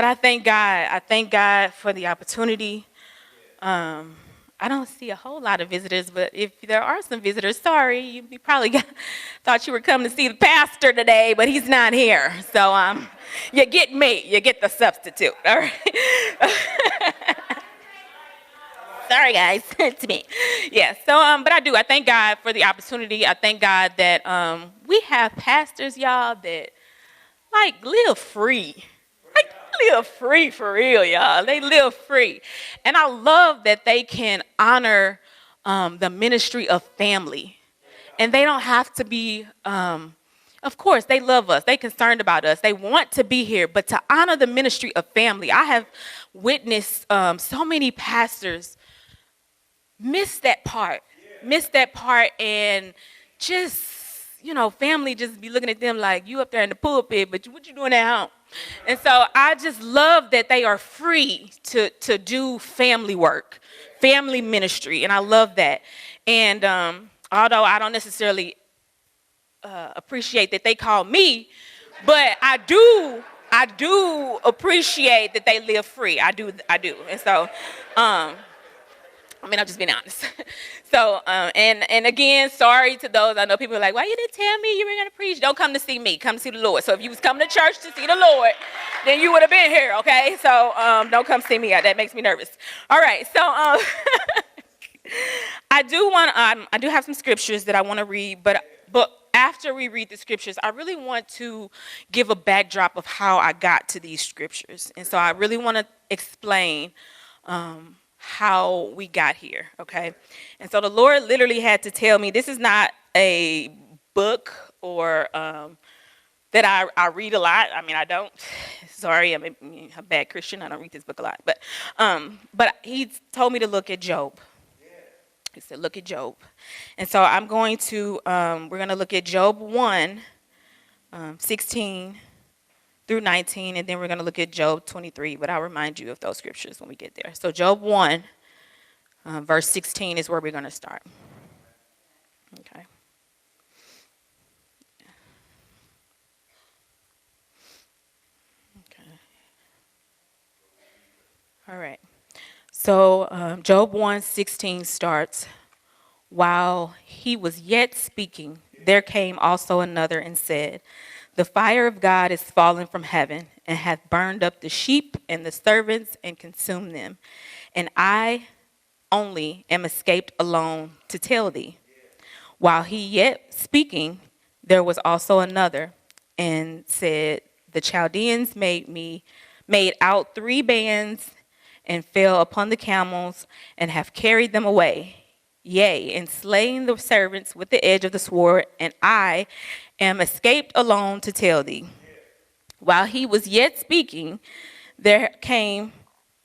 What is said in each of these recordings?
I thank God. I thank God for the opportunity. I don't see a whole lot of visitors, but if there are some visitors, sorry, you probably thought you were coming to see the pastor today, but he's not here. So you get me. You get the substitute. All right. Sorry, guys. It's me. Yeah. So, but I do. I thank God for the opportunity. I thank God that we have pastors, y'all, that like live free. Like live free for real, y'all. They live free. And I love that they can honor the ministry of family. And they don't have to be, of course, they love us. They concerned about us. They want to be here. But to honor the ministry of family, I have witnessed so many pastors miss that part and just, family just be looking at them like, you up there in the pulpit, but what you doing at home? And so I just love that they are free to do family work, family ministry, and I love that. And although I don't necessarily appreciate that they call me, but I do appreciate that they live free. I do. And so, I'm just being honest. So, and again, sorry to those. I know people are like, why you didn't tell me you were going to preach? Don't come to see me. Come to see the Lord. So if you was coming to church to see the Lord, then you would have been here, okay? So don't come see me. That makes me nervous. All right. So I do have some scriptures that I want to read, but after we read the scriptures, I really want to give a backdrop of how I got to these scriptures. And so I really want to explain how we got here, okay? And so the Lord literally had to tell me, this is not a book or that I read a lot. I don't. Sorry, I'm a bad Christian. I don't read this book a lot. But he told me to look at Job. He said, look at Job. And so I'm going to, we're going to look at Job 1, 16 through 19, and then we're going to look at Job 23, but I'll remind you of those scriptures when we get there. So Job 1, verse 16 is where we're going to start. Okay. Okay. All right. So Job 1:16 starts, while he was yet speaking, there came also another and said, the fire of God is fallen from heaven and hath burned up the sheep and the servants and consumed them. And I only am escaped alone to tell thee. While he yet speaking, there was also another and said, the Chaldeans made out 3 bands and fell upon the camels and have carried them away. Yea, and slain the servants with the edge of the sword, and I am escaped alone to tell thee. While he was yet speaking, there came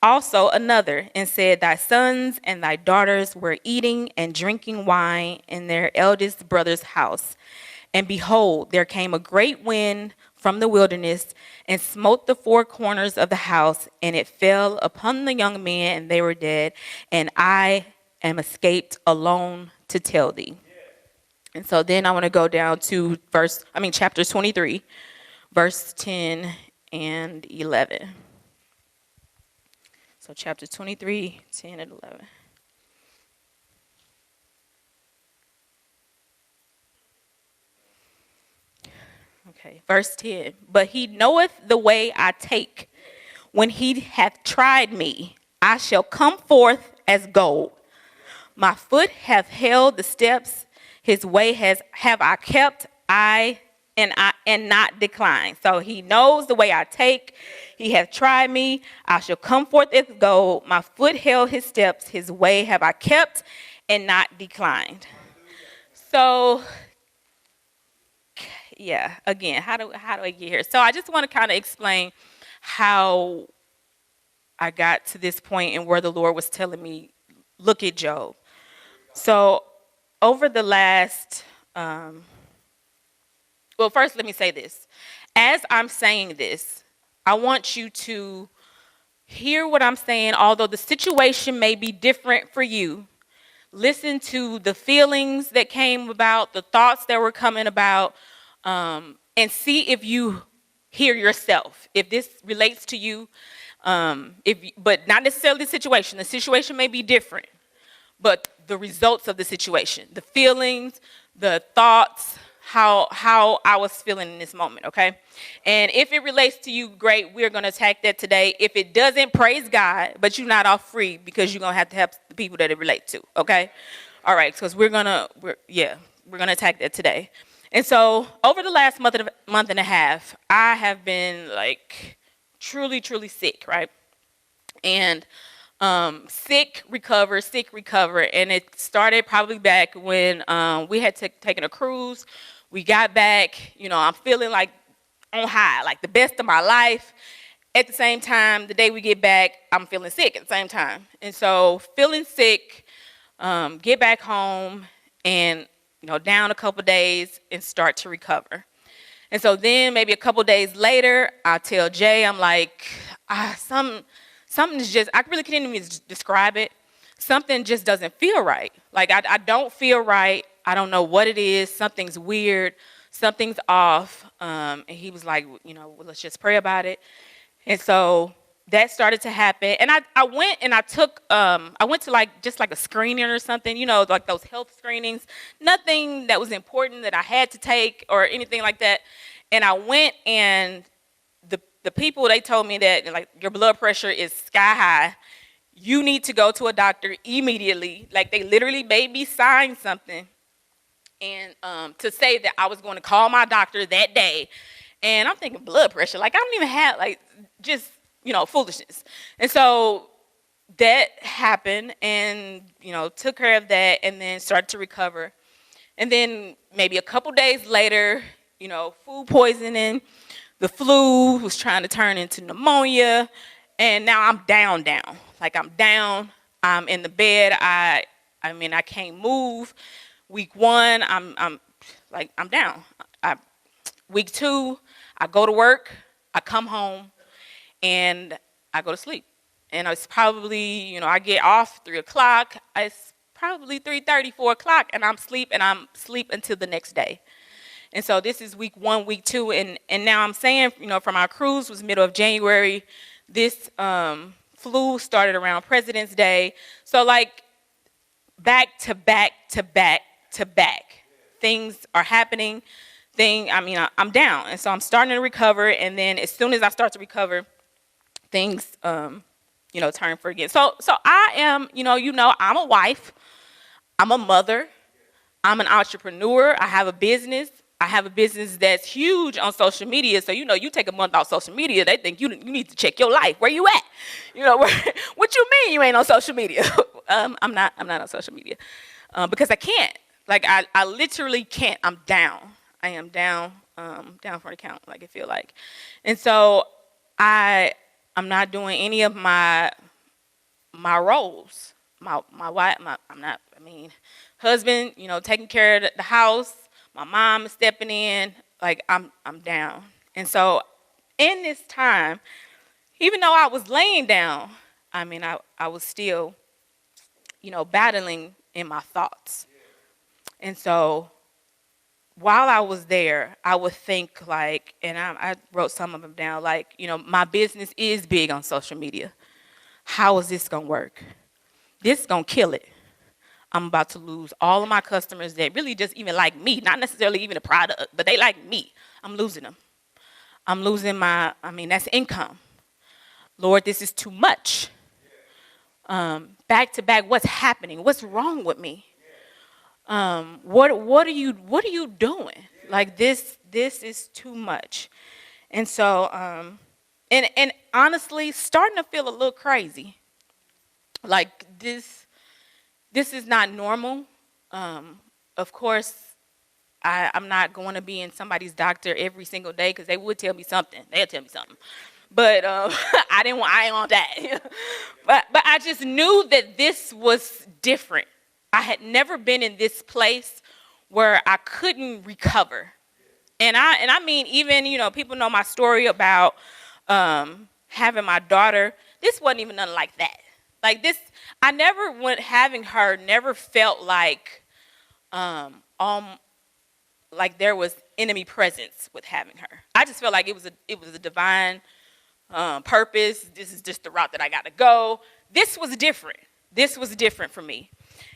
also another and said, thy sons and thy daughters were eating and drinking wine in their eldest brother's house. And behold, there came a great wind from the wilderness and smote the 4 corners of the house, and it fell upon the young men, and they were dead. And I am escaped alone to tell thee. And so then I want to go down to chapter 23, verse 10 and 11. So chapter 23, 10 and 11. Okay, verse 10. But he knoweth the way I take. When he hath tried me, I shall come forth as gold. My foot hath held the steps. His way have I kept, and not declined. So he knows the way I take. He hath tried me. I shall come forth as gold. My foot held his steps. His way have I kept, and not declined. So, yeah, again, how do I get here? So I just want to kind of explain how I got to this point and where the Lord was telling me, look at Job. So over the last, first let me say this. As I'm saying this, I want you to hear what I'm saying, although the situation may be different for you. Listen to the feelings that came about, the thoughts that were coming about, and see if you hear yourself. If this relates to you, but not necessarily the situation. The situation may be different, but the results of the situation, the feelings, the thoughts, how I was feeling in this moment, okay? And if it relates to you, great, we're going to attack that today. If it doesn't, praise God, but you're not off free because you're going to have to help the people that it relates to, okay? All right, because we're going to attack that today. And so over the last month and a half, I have been like truly, truly sick, right? And sick, recover, and it started probably back when we had taken a cruise. We got back, I'm feeling like on high, like the best of my life. At the same time, the day we get back, I'm feeling sick at the same time. And so feeling sick, get back home and, down a couple days and start to recover. And so then maybe a couple days later, I tell Jay, I'm like, something's just, I really can't even describe it. Something just doesn't feel right. Like I don't feel right. I don't know what it is. Something's weird. Something's off. And he was like, well, let's just pray about it. And so that started to happen. And I went and I went to just like a screening or something, like those health screenings. Nothing that was important that I had to take or anything like that. And I went and the people, they told me that like your blood pressure is sky high. You need to go to a doctor immediately. Like they literally made me sign something and to say that I was going to call my doctor that day. And I'm thinking blood pressure. Like I don't even have just, foolishness. And so that happened and, took care of that and then started to recover. And then maybe a couple days later, food poisoning, the flu was trying to turn into pneumonia. And now I'm down. Like I'm down. I'm in the bed. I can't move. Week 1, I'm down. Week 2, I go to work, I come home, and I go to sleep. And it's probably, I get off 3 o'clock. It's probably 3:30, 4 o'clock, and I'm asleep until the next day. And so this is week 1, week 2, and now I'm saying, from our cruise was middle of January. This flu started around President's Day. So like back to back to back to back, things are happening. I'm down, and so I'm starting to recover. And then as soon as I start to recover, things, turn for again. So I am, I'm a wife, I'm a mother, I'm an entrepreneur. I have a business. I have a business that's huge on social media. So, you take a month off social media, they think you need to check your life. Where you at? What you mean you ain't on social media? I'm not on social media because I can't. Like, I literally can't. I'm down. I am down for the count, like I feel like. And so I'm not doing any of my roles. My wife, husband, taking care of the house. My mom is stepping in, like I'm down. And so in this time, even though I was laying down, I was still, battling in my thoughts. And so while I was there, I would think like, and I wrote some of them down, like, my business is big on social media. How is this gonna work? This is gonna kill it. I'm about to lose all of my customers that really just even like me, not necessarily even a product, but they like me. I'm losing them. I'm losing that's income. Lord, this is too much. Back to back, what's happening? What's wrong with me? What are you doing? Like this is too much. And so, and honestly, starting to feel a little crazy. Like this is not normal. Of course, I'm not going to be in somebody's doctor every single day because they would tell me something. They'll tell me something. But I didn't want that. but I just knew that this was different. I had never been in this place where I couldn't recover. And I mean, even, people know my story about having my daughter. This wasn't even nothing like that. Like this, I never went, having her never felt like, like there was enemy presence with having her. I just felt like it was a divine purpose. This is just the route that I got to go. This was different. This was different for me.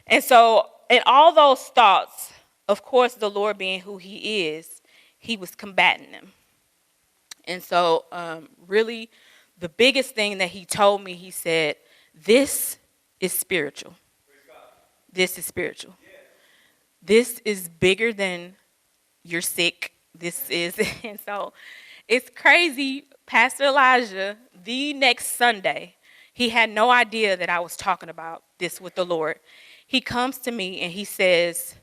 And so in all those thoughts, of course, the Lord being who he is, he was combating them. And so really the biggest thing that he told me, he said, this is spiritual. This is spiritual. This is bigger than you're sick. This is, and so it's crazy. Pastor Elijah, the next Sunday, he had no idea that I was talking about this with the Lord. He comes to me and he says,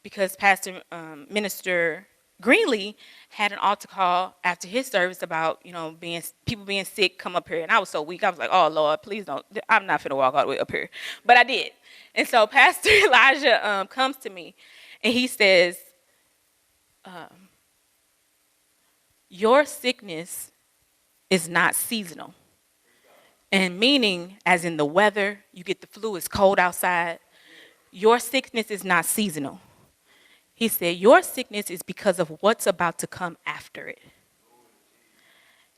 because Pastor Minister Greenlee had an altar call after his service about, people being sick, come up here. And I was so weak. I was like, oh, Lord, please don't. I'm not finna walk all the way up here. But I did. And so Pastor Elijah comes to me and he says, your sickness is not seasonal. And meaning, as in the weather, you get the flu, it's cold outside. Your sickness is not seasonal. He said, your sickness is because of what's about to come after it.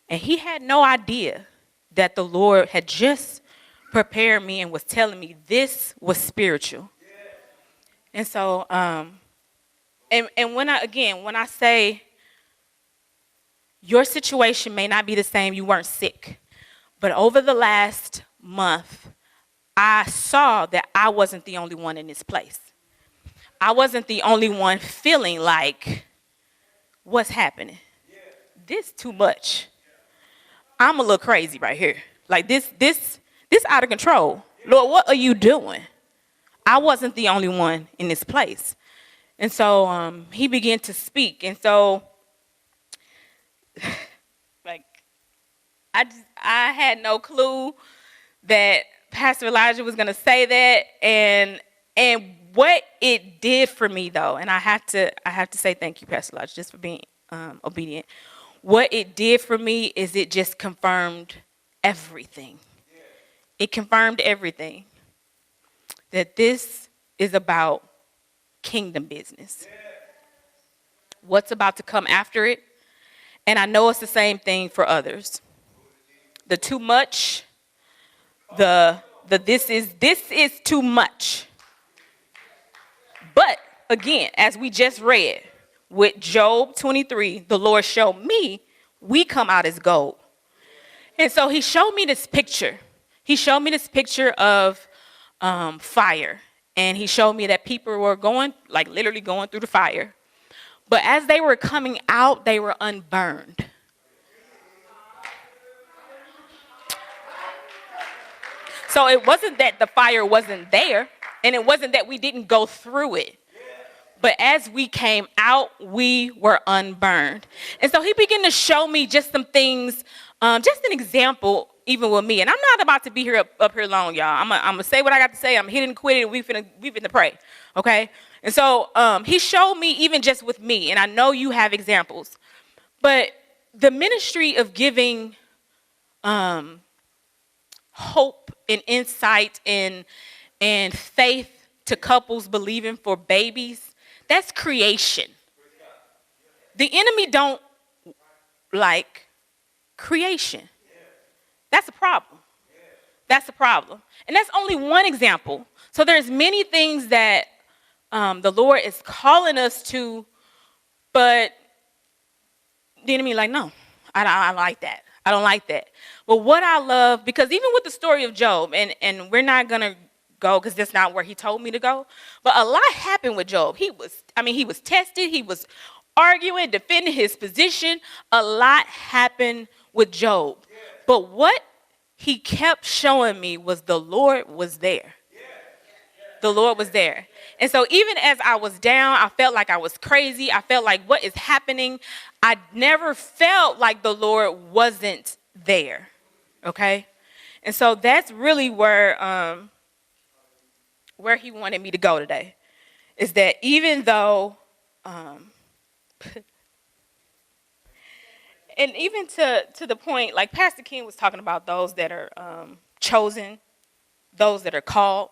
And he had no idea that the Lord had just prepared me and was telling me this was spiritual. And so, and when I say your situation may not be the same, you weren't sick, but over the last month, I saw that I wasn't the only one in this place. I wasn't the only one feeling like, what's happening? This too much. I'm a little crazy right here. Like this out of control. Lord, what are you doing? I wasn't the only one in this place. And so he began to speak. And so like I had no clue that Pastor Elijah was going to say that. And what it did for me, though, and I have to say thank you, Pastor Elijah, just for being obedient. What it did for me is it just confirmed everything. It confirmed everything. That this is about kingdom business. What's about to come after it. And I know it's the same thing for others. The too much, the this is too much. But again, as we just read with Job 23, the Lord showed me we come out as gold. And so he showed me this picture. He showed me this picture of fire. And he showed me that people were literally going through the fire. But as they were coming out, they were unburned. So it wasn't that the fire wasn't there, and it wasn't that we didn't go through it. But as we came out, we were unburned. And so he began to show me just some things, just an example, even with me. And I'm not about to be here up here long, y'all. I'm gonna say what I got to say. I'm hitting quit it, and we finna pray, okay? And so he showed me even just with me, and I know you have examples. But the ministry of giving hope and insight and faith to couples believing for babies, that's creation. The enemy don't like creation. That's a problem. That's a problem. And that's only one example. So there's many things that the Lord is calling us to, but the enemy like, no, I don't like that. I don't like that. But what I love, because even with the story of Job, and we're not going to go because that's not where he told me to go, but a lot happened with Job. He was tested. He was arguing, defending his position. A lot happened with Job. But what he kept showing me was the Lord was there. The Lord was there. And so even as I was down, I felt like I was crazy. I felt like, what is happening? I never felt like the Lord wasn't there. Okay? And so that's really where he wanted me to go today. Is that even though, and even to the point, like Pastor King was talking about those that are chosen, those that are called,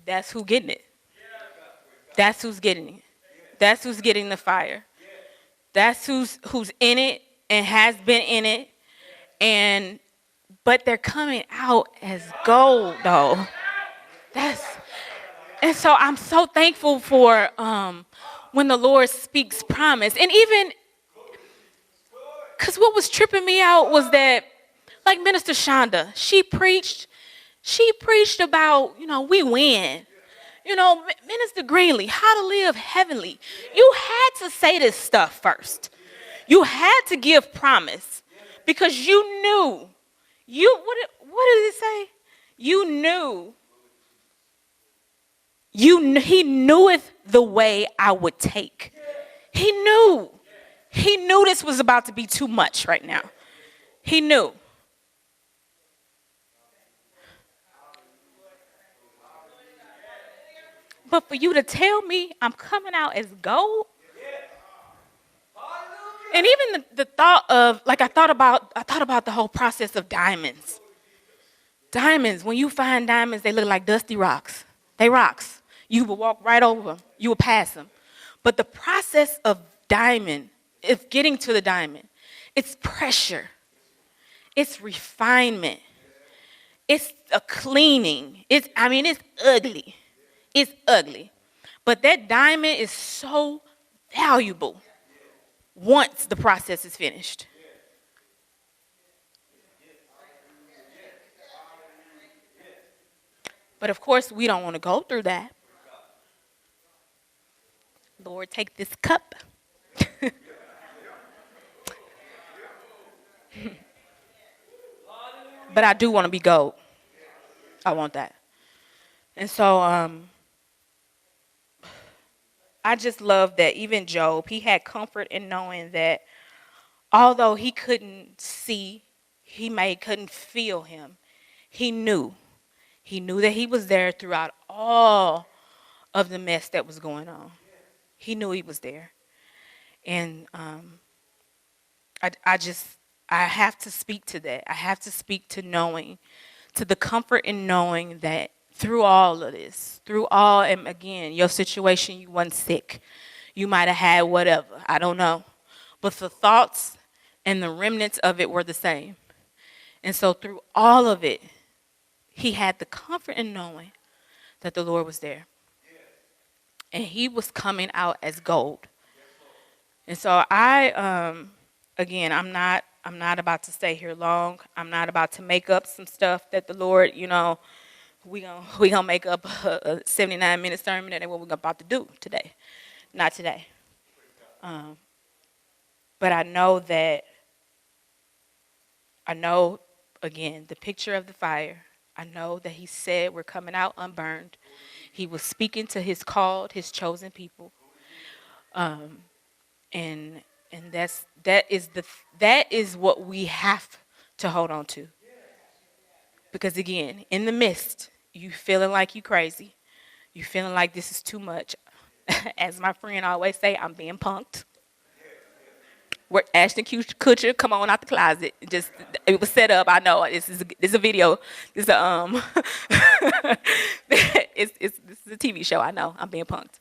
that's who getting it. That's who's getting it. That's who's getting the fire. That's who's in it and has been in it. But they're coming out as gold though. And so I'm so thankful for when the Lord speaks promise. And even because what was tripping me out was that, like Minister Shonda, she preached about, we win. Minister Greenlee, how to live heavenly. You had to say this stuff first. You had to give promise because you knew. What did it say? You knew. He kneweth the way I would take. He knew. He knew this was about to be too much right now. He knew. But for you to tell me I'm coming out as gold, and even the thought of, like, I thought about the whole process of diamonds. Diamonds, when you find diamonds, they look like dusty rocks. They rocks. You will walk right over them. You will pass them. But the process of getting to the diamond, it's pressure. It's refinement. It's a cleaning. It's ugly. It's ugly. But that diamond is so valuable once the process is finished. But of course, we don't want to go through that. Lord, take this cup. But I do want to be gold. I want that. And so I just love that even Job, he had comfort in knowing that although he couldn't see, couldn't feel him, he knew. He knew that he was there throughout all of the mess that was going on. He knew he was there. And I have to speak to that. I have to speak to knowing, to the comfort in knowing that through all of this, and again, your situation, you weren't sick. You might have had whatever, I don't know. But the thoughts and the remnants of it were the same. And so through all of it, he had the comfort in knowing that the Lord was there. And he was coming out as gold. And so again, I'm not about to stay here long. I'm not about to make up some stuff that the Lord, we gonna make up a 79-minute sermon. That ain't what we're about to do today. Not today. But I know, again, the picture of the fire. I know that he said we're coming out unburned. He was speaking to his called, his chosen people. And that is what we have to hold on to. Because again, in the midst, you feeling like you crazy. You feeling like this is too much. As my friend always say, I'm being punked. Where Ashton Kutcher, come on out the closet. It was set up. I know this is a video. This is this is a TV show. I know I'm being punked.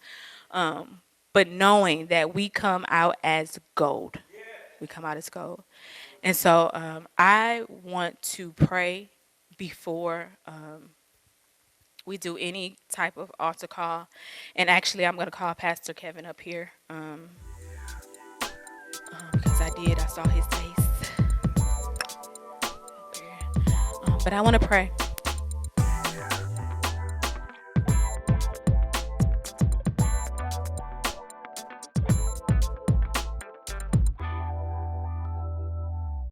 But knowing that we come out as gold, we come out as gold. And so I want to pray before we do any type of altar call. And actually, I'm going to call Pastor Kevin up here. Because I saw his face. But I want to pray.